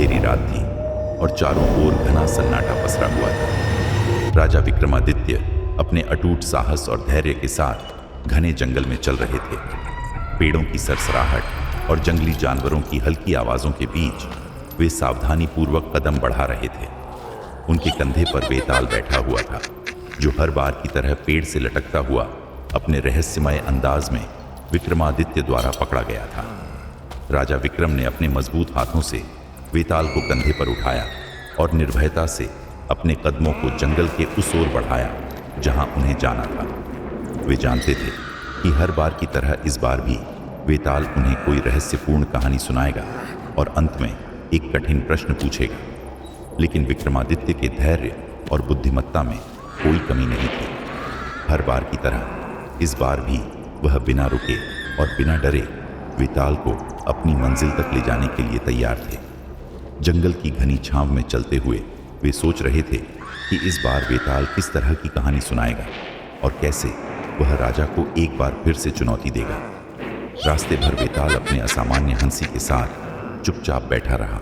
अंधेरी रात थी और चारों ओर घना सन्नाटा पसरा हुआ था। राजा विक्रमादित्य अपने अटूट साहस और धैर्य के साथ घने जंगल में चल रहे थे। पेड़ों की सरसराहट और जंगली जानवरों की हल्की आवाजों के बीच वे सावधानी पूर्वक कदम बढ़ा रहे थे। उनके कंधे पर बेताल बैठा हुआ था, जो हर बार की तरह पेड़ से लटकता हुआ अपने रहस्यमय अंदाज में विक्रमादित्य द्वारा पकड़ा गया था। राजा विक्रम ने अपने मजबूत हाथों से वेताल को कंधे पर उठाया और निर्भयता से अपने कदमों को जंगल के उस ओर बढ़ाया जहां उन्हें जाना था। वे जानते थे कि हर बार की तरह इस बार भी वेताल उन्हें कोई रहस्यपूर्ण कहानी सुनाएगा और अंत में एक कठिन प्रश्न पूछेगा, लेकिन विक्रमादित्य के धैर्य और बुद्धिमत्ता में कोई कमी नहीं थी। हर बार की तरह इस बार भी वह बिना रुके और बिना डरे वेताल को अपनी मंजिल तक ले जाने के लिए तैयार थे। जंगल की घनी छांव में चलते हुए वे सोच रहे थे कि इस बार वेताल किस तरह की कहानी सुनाएगा और कैसे वह राजा को एक बार फिर से चुनौती देगा। रास्ते भर वेताल अपने असामान्य हंसी के साथ चुपचाप बैठा रहा,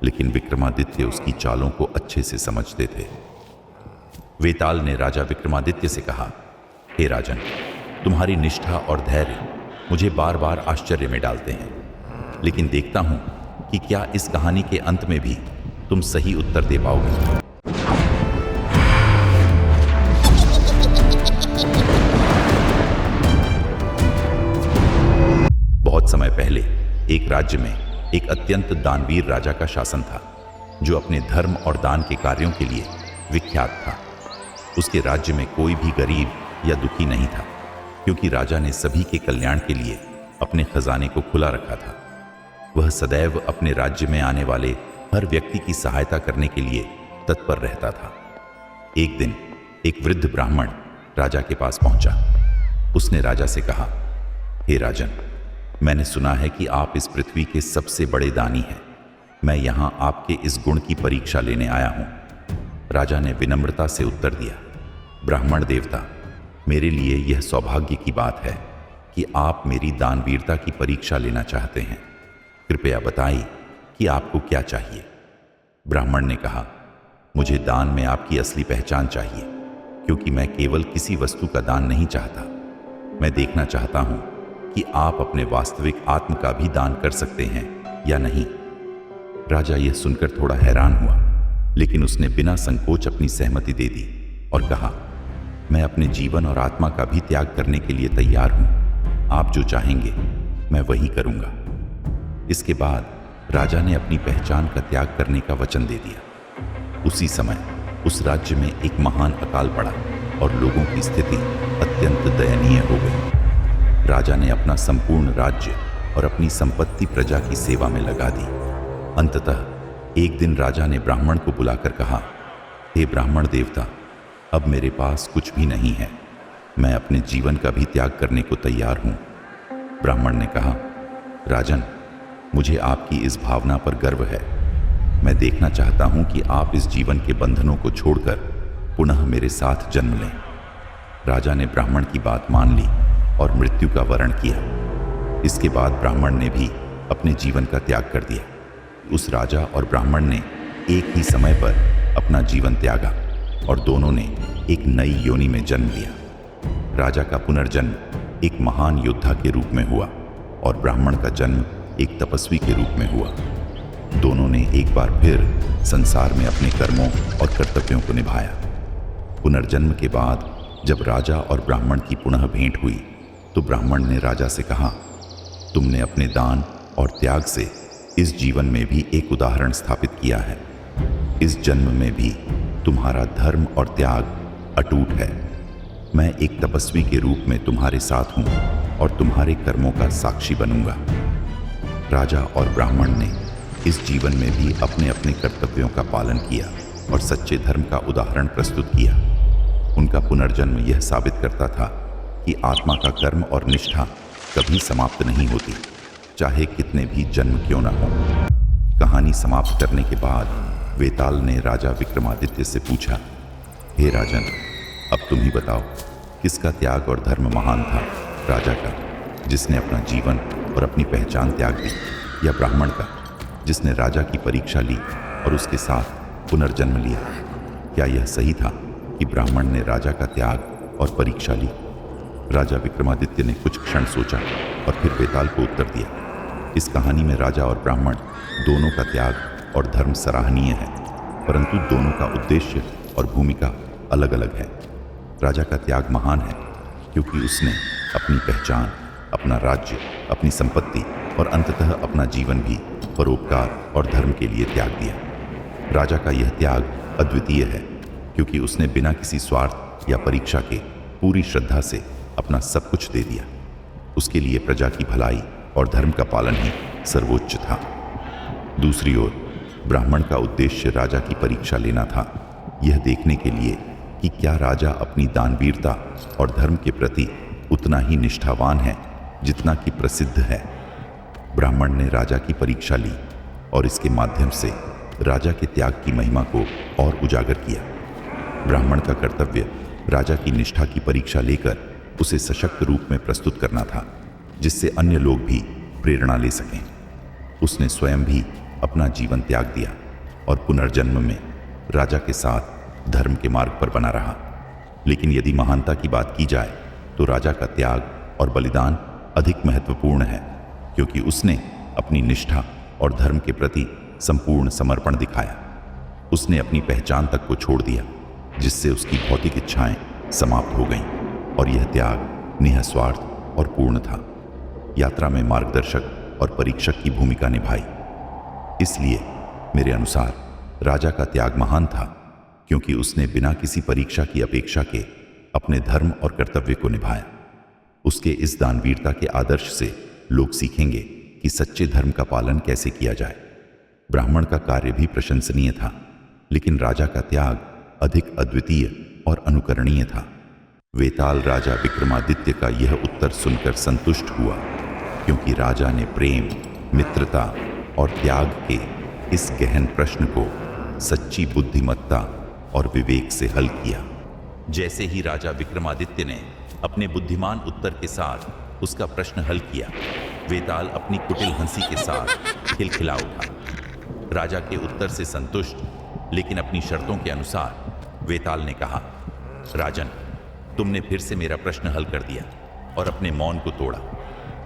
लेकिन विक्रमादित्य उसकी चालों को अच्छे से समझते थे। वेताल ने राजा विक्रमादित्य से कहा, हे राजन, तुम्हारी निष्ठा और धैर्य मुझे बार बार आश्चर्य में डालते हैं, लेकिन देखता हूं कि क्या इस कहानी के अंत में भी तुम सही उत्तर दे पाओगे। बहुत समय पहले एक राज्य में एक अत्यंत दानवीर राजा का शासन था, जो अपने धर्म और दान के कार्यों के लिए विख्यात था। उसके राज्य में कोई भी गरीब या दुखी नहीं था, क्योंकि राजा ने सभी के कल्याण के लिए अपने खजाने को खुला रखा था। वह सदैव अपने राज्य में आने वाले हर व्यक्ति की सहायता करने के लिए तत्पर रहता था। एक दिन एक वृद्ध ब्राह्मण राजा के पास पहुंचा। उसने राजा से कहा, हे राजन, मैंने सुना है कि आप इस पृथ्वी के सबसे बड़े दानी हैं। मैं यहां आपके इस गुण की परीक्षा लेने आया हूं। राजा ने विनम्रता से उत्तर दिया, ब्राह्मण देवता, मेरे लिए यह सौभाग्य की बात है कि आप मेरी दानवीरता की परीक्षा लेना चाहते हैं। कृपया बताइए कि आपको क्या चाहिए। ब्राह्मण ने कहा, मुझे दान में आपकी असली पहचान चाहिए, क्योंकि मैं केवल किसी वस्तु का दान नहीं चाहता। मैं देखना चाहता हूं कि आप अपने वास्तविक आत्म का भी दान कर सकते हैं या नहीं। राजा यह सुनकर थोड़ा हैरान हुआ, लेकिन उसने बिना संकोच अपनी सहमति दे दी और कहा, मैं अपने जीवन और आत्मा का भी त्याग करने के लिए तैयार हूं। आप जो चाहेंगे मैं वही करूंगा। इसके बाद राजा ने अपनी पहचान का त्याग करने का वचन दे दिया। उसी समय उस राज्य में एक महान अकाल पड़ा और लोगों की स्थिति अत्यंत दयनीय हो गई। राजा ने अपना संपूर्ण राज्य और अपनी संपत्ति प्रजा की सेवा में लगा दी। अंततः एक दिन राजा ने ब्राह्मण को बुलाकर कहा, हे ब्राह्मण देवता, अब मेरे पास कुछ भी नहीं है। मैं अपने जीवन का भी त्याग करने को तैयार हूं। ब्राह्मण ने कहा, राजन, मुझे आपकी इस भावना पर गर्व है। मैं देखना चाहता हूं कि आप इस जीवन के बंधनों को छोड़कर पुनः मेरे साथ जन्म लें। राजा ने ब्राह्मण की बात मान ली और मृत्यु का वरण किया। इसके बाद ब्राह्मण ने भी अपने जीवन का त्याग कर दिया। उस राजा और ब्राह्मण ने एक ही समय पर अपना जीवन त्यागा और दोनों ने एक नई योनि में जन्म लिया। राजा का पुनर्जन्म एक महान योद्धा के रूप में हुआ और ब्राह्मण का जन्म एक तपस्वी के रूप में हुआ। दोनों ने एक बार फिर संसार में अपने कर्मों और कर्तव्यों को निभाया। पुनर्जन्म के बाद जब राजा और ब्राह्मण की पुनः भेंट हुई तो ब्राह्मण ने राजा से कहा, तुमने अपने दान और त्याग से इस जीवन में भी एक उदाहरण स्थापित किया है। इस जन्म में भी तुम्हारा धर्म और त्याग अटूट है। मैं एक तपस्वी के रूप में तुम्हारे साथ हूं और तुम्हारे कर्मों का साक्षी बनूंगा। राजा और ब्राह्मण ने इस जीवन में भी अपने अपने कर्तव्यों का पालन किया और सच्चे धर्म का उदाहरण प्रस्तुत किया। उनका पुनर्जन्म यह साबित करता था कि आत्मा का कर्म और निष्ठा कभी समाप्त नहीं होती, चाहे कितने भी जन्म क्यों न हो। कहानी समाप्त करने के बाद वेताल ने राजा विक्रमादित्य से पूछा, हे राजन, अब तुम ही बताओ, किसका त्याग और धर्म महान था, राजा का जिसने अपना जीवन और अपनी पहचान त्याग दी, या ब्राह्मण का जिसने राजा की परीक्षा ली और उसके साथ पुनर्जन्म लिया। क्या यह सही था कि ब्राह्मण ने राजा का त्याग और परीक्षा ली? राजा विक्रमादित्य ने कुछ क्षण सोचा और फिर वेताल को उत्तर दिया। इस कहानी में राजा और ब्राह्मण दोनों का त्याग और धर्म सराहनीय है, परंतु दोनों का उद्देश्य और भूमिका अलग अलग है। राजा का त्याग महान है क्योंकि उसने अपनी पहचान, अपना राज्य, अपनी संपत्ति और अंततः अपना जीवन भी परोपकार और धर्म के लिए त्याग दिया। राजा का यह त्याग अद्वितीय है क्योंकि उसने बिना किसी स्वार्थ या परीक्षा के पूरी श्रद्धा से अपना सब कुछ दे दिया। उसके लिए प्रजा की भलाई और धर्म का पालन ही सर्वोच्च था। दूसरी ओर ब्राह्मण का उद्देश्य राजा की परीक्षा लेना था, यह देखने के लिए कि क्या राजा अपनी दानवीरता और धर्म के प्रति उतना ही निष्ठावान है जितना कि प्रसिद्ध है। ब्राह्मण ने राजा की परीक्षा ली और इसके माध्यम से राजा के त्याग की महिमा को और उजागर किया। ब्राह्मण का कर्तव्य राजा की निष्ठा की परीक्षा लेकर उसे सशक्त रूप में प्रस्तुत करना था, जिससे अन्य लोग भी प्रेरणा ले सकें। उसने स्वयं भी अपना जीवन त्याग दिया और पुनर्जन्म में राजा के साथ धर्म के मार्ग पर बना रहा। लेकिन यदि महानता की बात की जाए तो राजा का त्याग और बलिदान अधिक महत्वपूर्ण है, क्योंकि उसने अपनी निष्ठा और धर्म के प्रति संपूर्ण समर्पण दिखाया। उसने अपनी पहचान तक को छोड़ दिया, जिससे उसकी भौतिक इच्छाएं समाप्त हो गईं, और यह त्याग निःस्वार्थ और पूर्ण था। यात्रा में मार्गदर्शक और परीक्षक की भूमिका निभाई। इसलिए मेरे अनुसार राजा का त्याग महान था, क्योंकि उसने बिना किसी परीक्षा की अपेक्षा के अपने धर्म और कर्तव्य को निभाया। उसके इस दानवीरता के आदर्श से लोग सीखेंगे कि सच्चे धर्म का पालन कैसे किया जाए। ब्राह्मण का कार्य भी प्रशंसनीय था, लेकिन राजा का त्याग अधिक अद्वितीय और अनुकरणीय था। वेताल राजा विक्रमादित्य का यह उत्तर सुनकर संतुष्ट हुआ, क्योंकि राजा ने प्रेम, मित्रता और त्याग के इस गहन प्रश्न को सच्ची बुद्धिमत्ता और विवेक से हल किया। जैसे ही राजा विक्रमादित्य ने अपने बुद्धिमान उत्तर के साथ उसका प्रश्न हल किया, वेताल अपनी कुटिल हंसी के साथ खिलखिला उठा। राजा के उत्तर से संतुष्ट, लेकिन अपनी शर्तों के अनुसार, वेताल ने कहा, राजन, तुमने फिर से मेरा प्रश्न हल कर दिया और अपने मौन को तोड़ा।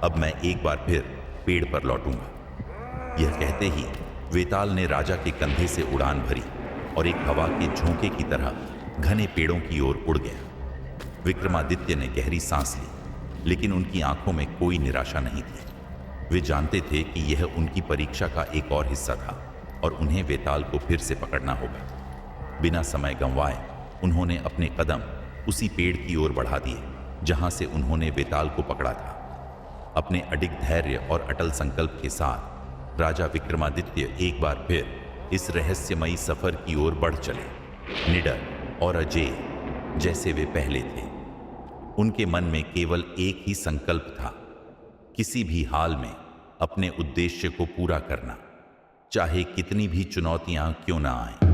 अब मैं एक बार फिर पेड़ पर लौटूंगा। यह कहते ही वेताल ने राजा के कंधे से उड़ान भरी और एक हवा के झोंके की तरह घने पेड़ों की ओर उड़ गया। विक्रमादित्य ने गहरी सांस ली, लेकिन उनकी आंखों में कोई निराशा नहीं थी। वे जानते थे कि यह उनकी परीक्षा का एक और हिस्सा था और उन्हें वेताल को फिर से पकड़ना होगा। बिना समय गंवाए उन्होंने अपने कदम उसी पेड़ की ओर बढ़ा दिए जहां से उन्होंने वेताल को पकड़ा था। अपने अडिग धैर्य और अटल संकल्प के साथ राजा विक्रमादित्य एक बार फिर इस रहस्यमयी सफर की ओर बढ़ चले, निडर और अजेय जैसे वे पहले थे। उनके मन में केवल एक ही संकल्प था, किसी भी हाल में अपने उद्देश्य को पूरा करना, चाहे कितनी भी चुनौतियां क्यों ना आएं।